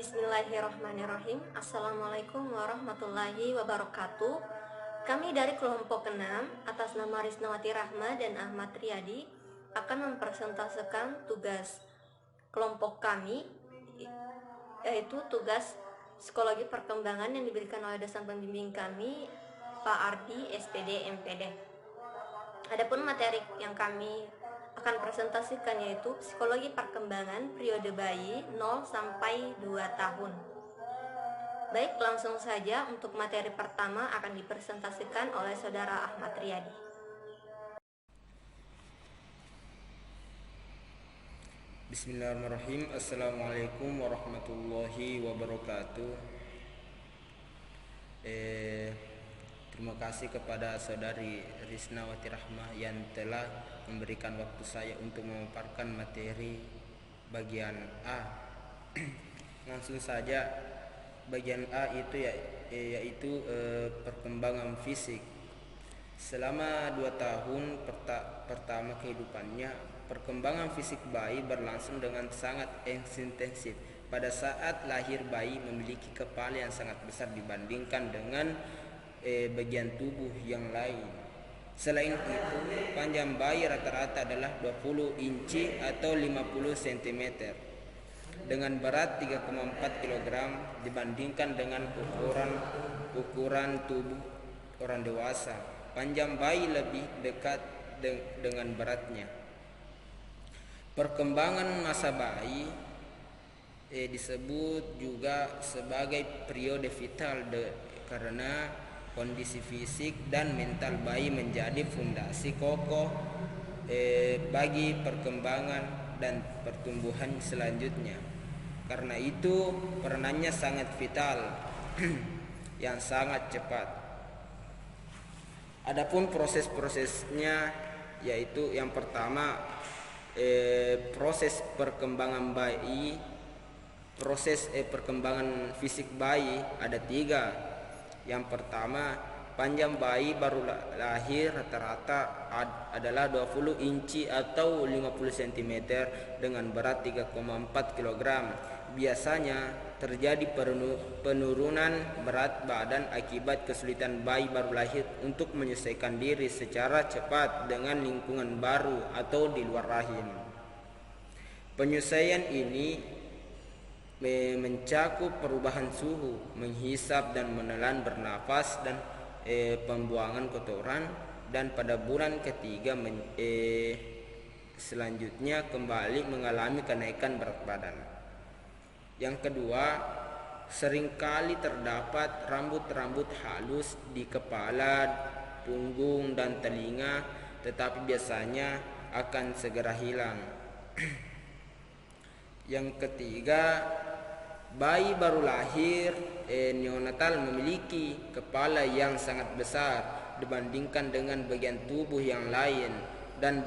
Bismillahirrahmanirrahim. Assalamualaikum warahmatullahi wabarakatuh. Kami dari kelompok 6 atas nama Risnawati Rahma dan Ahmad Riyadi akan mempresentasikan tugas kelompok kami, yaitu tugas psikologi perkembangan yang diberikan oleh dosen pembimbing kami, Pak Ardi, SPD, MPD. Adapun materi yang kami akan presentasikan yaitu psikologi perkembangan periode bayi 0 sampai 2 tahun. Baik, langsung saja untuk materi pertama akan dipresentasikan oleh Saudara Ahmad Riyadi. Bismillahirrahmanirrahim. Assalamualaikum warahmatullahi wabarakatuh. Terima kasih kepada Saudari Risnawati Rahmah yang telah memberikan waktu saya untuk memaparkan materi bagian A. Langsung saja, bagian A itu yaitu perkembangan fisik. Selama 2 tahun pertama kehidupannya, perkembangan fisik bayi berlangsung dengan sangat intensif. Pada saat lahir, bayi memiliki kepala yang sangat besar dibandingkan dengan bagian tubuh yang lain. Selain itu, panjang bayi rata-rata adalah 20 inci atau 50 cm dengan berat 3,4 kg dibandingkan dengan ukuran tubuh orang dewasa. Panjang bayi lebih dekat dengan beratnya. Perkembangan masa bayi disebut juga sebagai periode vital karena kondisi fisik dan mental bayi menjadi fondasi kokoh bagi perkembangan dan pertumbuhan selanjutnya. Karena itu peranannya sangat vital yang sangat cepat. Adapun proses-prosesnya yaitu yang pertama proses perkembangan bayi. Proses perkembangan fisik bayi ada 3. Yang pertama, panjang bayi baru lahir rata-rata adalah 20 inci atau 50 cm dengan berat 3,4 kg. Biasanya terjadi penurunan berat badan akibat kesulitan bayi baru lahir untuk menyesuaikan diri secara cepat dengan lingkungan baru atau di luar rahim. Penyesuaian ini mencakup perubahan suhu, menghisap dan menelan, bernafas dan pembuangan kotoran, dan pada bulan ketiga selanjutnya kembali mengalami kenaikan berat badan. Yang kedua, seringkali terdapat rambut-rambut halus di kepala, punggung dan telinga, tetapi biasanya akan segera hilang. Yang ketiga, bayi baru lahir neonatal memiliki kepala yang sangat besar dibandingkan dengan bagian tubuh yang lain dan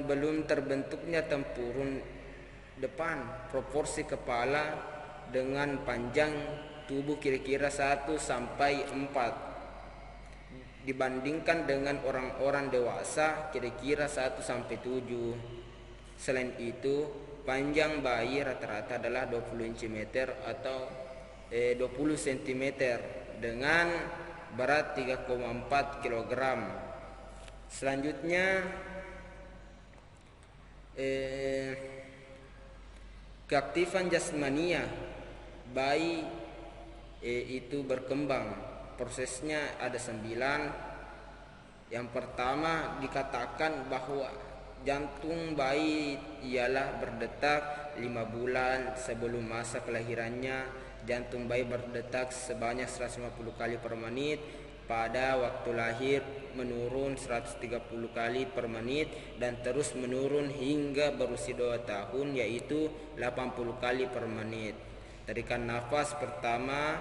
belum terbentuknya tempurung depan. Proporsi kepala dengan panjang tubuh kira-kira 1 sampai 4 dibandingkan dengan orang-orang dewasa kira-kira 1 sampai 7. Selain itu, panjang bayi rata-rata adalah 20 cm atau 20 cm dengan berat 3,4 kg. Selanjutnya, keaktifan jasmania bayi itu berkembang. Prosesnya ada 9. Yang pertama, dikatakan bahwa jantung bayi ialah berdetak 5 bulan sebelum masa kelahirannya. Jantung bayi berdetak sebanyak 150 kali per menit. Pada waktu lahir menurun 130 kali per menit dan terus menurun hingga berusia 2 tahun, yaitu 80 kali per menit. Tarikan nafas pertama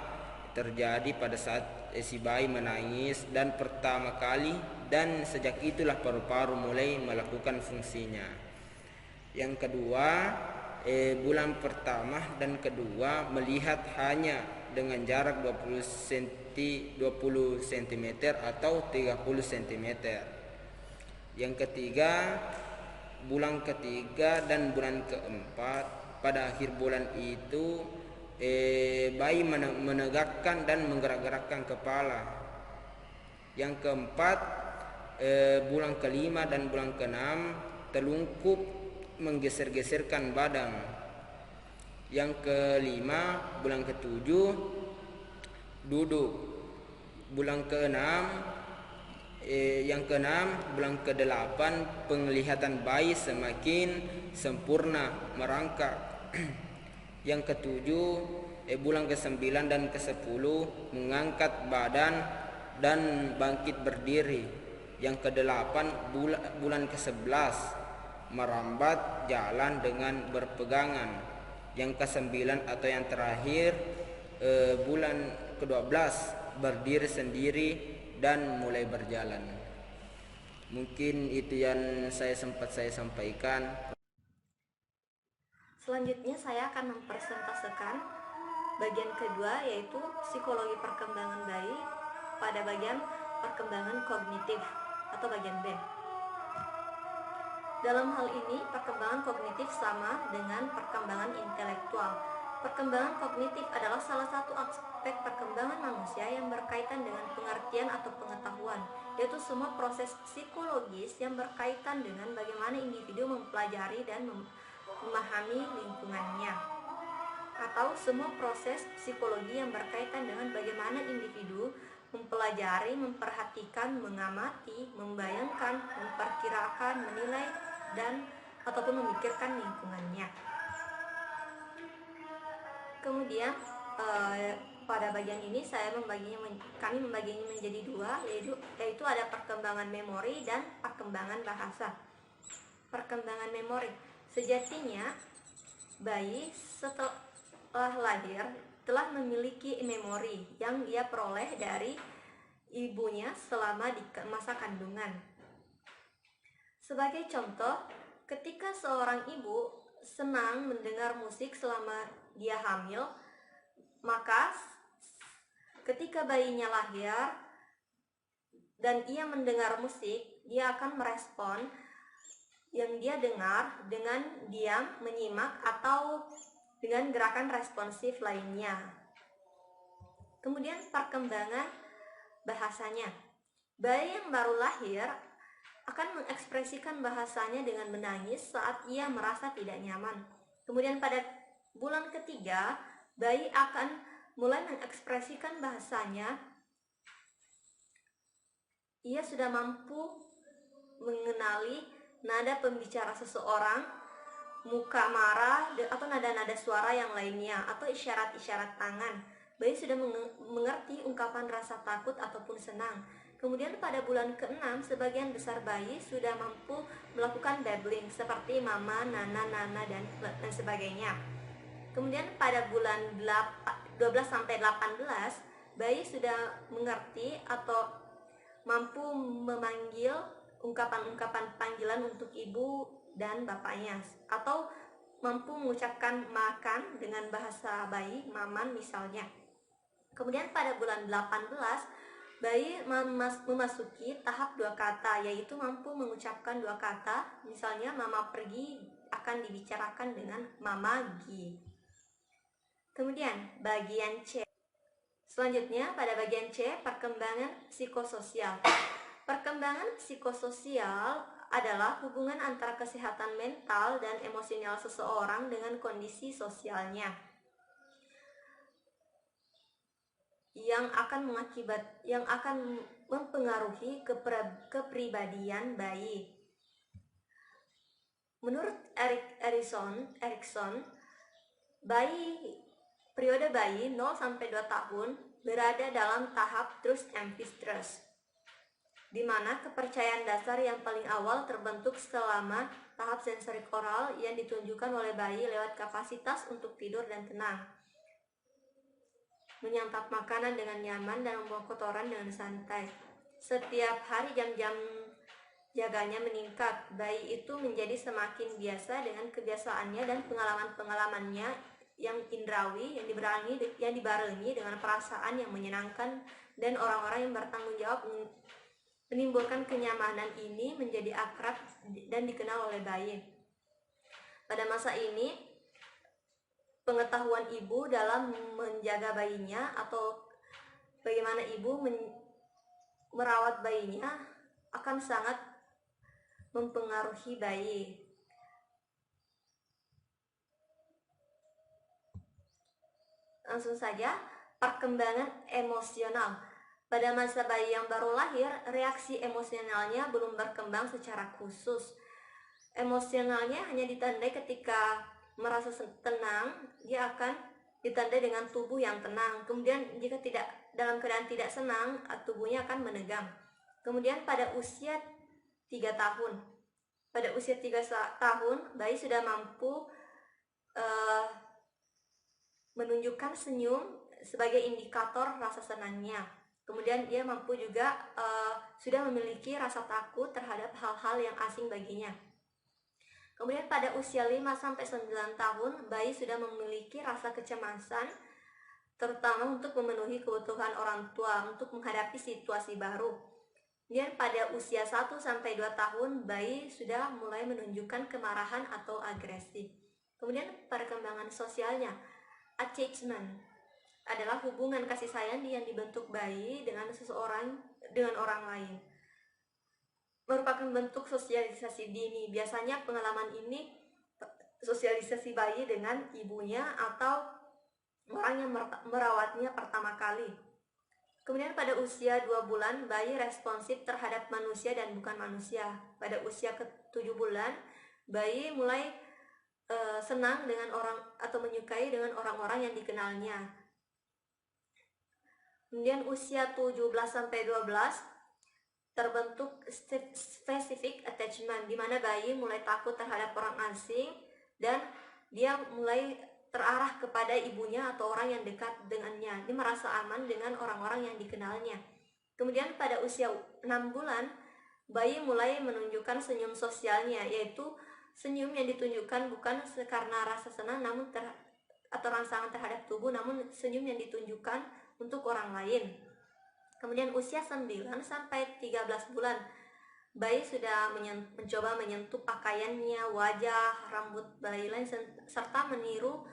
terjadi pada saat si bayi menangis dan pertama kali, dan sejak itulah paru-paru mulai melakukan fungsinya. Yang kedua, bulan pertama dan kedua melihat hanya dengan jarak 20 cm atau 30 cm. Yang ketiga, bulan ketiga dan bulan keempat. Pada akhir bulan itu bayi menegakkan dan menggerak-gerakkan kepala. Yang keempat, bulan kelima dan bulan keenam telungkup menggeser-geserkan badan. Yang kelima, bulan ketujuh duduk. Bulan keenam, bulan ke-8 penglihatan bayi semakin sempurna, merangkak. Yang ketujuh, bulan ke-9 dan ke-10 mengangkat badan dan bangkit berdiri. Yang ke-8 bulan ke-11 merambat jalan dengan berpegangan. Yang ke-9 atau yang terakhir bulan ke-12 berdiri sendiri dan mulai berjalan. Mungkin itu yang saya sampaikan. Selanjutnya saya akan mempresentasikan bagian kedua, yaitu psikologi perkembangan bayi pada bagian perkembangan kognitif atau bagian B. Dalam hal ini, perkembangan kognitif sama dengan perkembangan intelektual. Perkembangan kognitif adalah salah satu aspek perkembangan manusia yang berkaitan dengan pengertian atau pengetahuan, yaitu semua proses psikologis yang berkaitan dengan bagaimana individu mempelajari dan memahami lingkungannya, atau semua proses psikologi yang berkaitan dengan bagaimana individu mempelajari, memperhatikan, mengamati, membayangkan, memperkirakan, menilai, dan ataupun memikirkan lingkungannya. Kemudian pada bagian ini kami membaginya menjadi dua, yaitu ada perkembangan memori dan perkembangan bahasa. Perkembangan memori, sejatinya bayi setelah lahir telah memiliki memori yang ia peroleh dari ibunya selama di masa kandungan. Sebagai contoh, ketika seorang ibu senang mendengar musik selama dia hamil, maka ketika bayinya lahir dan ia mendengar musik, dia akan merespon yang dia dengar dengan diam, menyimak, atau dengan gerakan responsif lainnya. Kemudian perkembangan bahasanya. Bayi yang baru lahir akan mengekspresikan bahasanya dengan menangis saat ia merasa tidak nyaman. Kemudian pada bulan ketiga, bayi akan mulai mengekspresikan bahasanya. Ia sudah mampu mengenali nada pembicara seseorang, muka marah, atau nada-nada suara yang lainnya, atau isyarat-isyarat tangan. Bayi sudah mengerti ungkapan rasa takut ataupun senang. Kemudian pada bulan ke-6, sebagian besar bayi sudah mampu melakukan babbling seperti mama, nana, nana, dan sebagainya. Kemudian pada bulan 12-18, bayi sudah mengerti atau mampu memanggil ungkapan-ungkapan panggilan untuk ibu dan bapaknya, atau mampu mengucapkan makan dengan bahasa bayi, maman misalnya. Kemudian pada bulan 18, bayi memasuki tahap 2 kata, yaitu mampu mengucapkan 2 kata, misalnya mama pergi akan dibicarakan dengan mama gi. Kemudian bagian C. Selanjutnya pada bagian C, perkembangan psikososial. Perkembangan psikososial adalah hubungan antara kesehatan mental dan emosional seseorang dengan kondisi sosialnya, yang akan mempengaruhi kepribadian bayi. Menurut Erikson, periode bayi 0-2 tahun berada dalam tahap trust and mistrust, di mana kepercayaan dasar yang paling awal terbentuk selama tahap sensorik oral yang ditunjukkan oleh bayi lewat kapasitas untuk tidur dan tenang, menyantap makanan dengan nyaman, dan membuang kotoran dengan santai. Setiap hari jam-jam jaganya meningkat. Bayi itu menjadi semakin biasa dengan kebiasaannya dan pengalaman-pengalamannya yang indrawi, yang dibarengi dengan perasaan yang menyenangkan dan orang-orang yang bertanggung jawab Menimbulkan kenyamanan ini menjadi akrab dan dikenal oleh bayi. Pada masa ini, pengetahuan ibu dalam menjaga bayinya atau bagaimana ibu merawat bayinya akan sangat mempengaruhi bayi. Langsung saja, perkembangan emosional. Pada masa bayi yang baru lahir, reaksi emosionalnya belum berkembang secara khusus. Emosionalnya hanya ditandai ketika merasa tenang, dia akan ditandai dengan tubuh yang tenang. Kemudian jika tidak dalam keadaan tidak senang, tubuhnya akan menegang. Kemudian pada usia 3 tahun. Pada usia 3 tahun, bayi sudah mampu menunjukkan senyum sebagai indikator rasa senangnya. Kemudian dia mampu juga sudah memiliki rasa takut terhadap hal-hal yang asing baginya. Kemudian pada usia 5-9 tahun, bayi sudah memiliki rasa kecemasan, terutama untuk memenuhi kebutuhan orang tua untuk menghadapi situasi baru. Kemudian pada usia 1-2 tahun, bayi sudah mulai menunjukkan kemarahan atau agresi. Kemudian perkembangan sosialnya, attachment adalah hubungan kasih sayang yang dibentuk bayi dengan orang lain. Merupakan bentuk sosialisasi dini. Biasanya pengalaman ini sosialisasi bayi dengan ibunya atau orang yang merawatnya pertama kali. Kemudian pada usia 2 bulan, bayi responsif terhadap manusia dan bukan manusia. Pada usia ke-7 bulan, bayi mulai senang dengan orang atau menyukai dengan orang-orang yang dikenalnya. Kemudian usia 17-12 terbentuk specific attachment, di mana bayi mulai takut terhadap orang asing dan dia mulai terarah kepada ibunya atau orang yang dekat dengannya. Dia merasa aman dengan orang-orang yang dikenalnya. Kemudian pada usia 6 bulan, bayi mulai menunjukkan senyum sosialnya, yaitu senyum yang ditunjukkan bukan karena rasa senang atau rangsangan terhadap tubuh, namun senyum yang ditunjukkan untuk orang lain. Kemudian usia 9-13 bulan, bayi sudah mencoba menyentuh pakaiannya, wajah, rambut bayi lain, serta meniru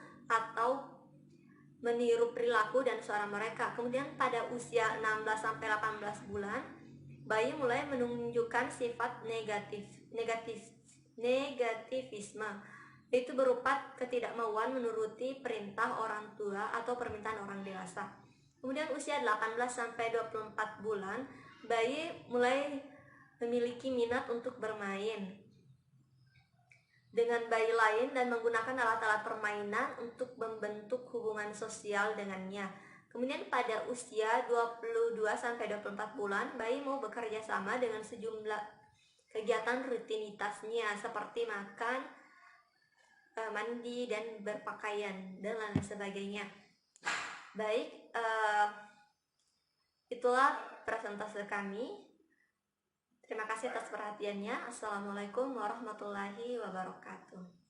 perilaku dan suara mereka. Kemudian pada usia 16-18 bulan, bayi mulai menunjukkan sifat negativisme, yaitu berupa ketidakmauan menuruti perintah orang tua atau permintaan orang dewasa. Kemudian usia 18-24 bulan, bayi mulai memiliki minat untuk bermain dengan bayi lain dan menggunakan alat-alat permainan untuk membentuk hubungan sosial dengannya. Kemudian pada usia 22-24 bulan, bayi mau bekerja sama dengan sejumlah kegiatan rutinitasnya seperti makan, mandi, dan berpakaian, dan lain sebagainya. Baik, itulah presentase kami. Terima kasih atas perhatiannya. Assalamualaikum warahmatullahi wabarakatuh.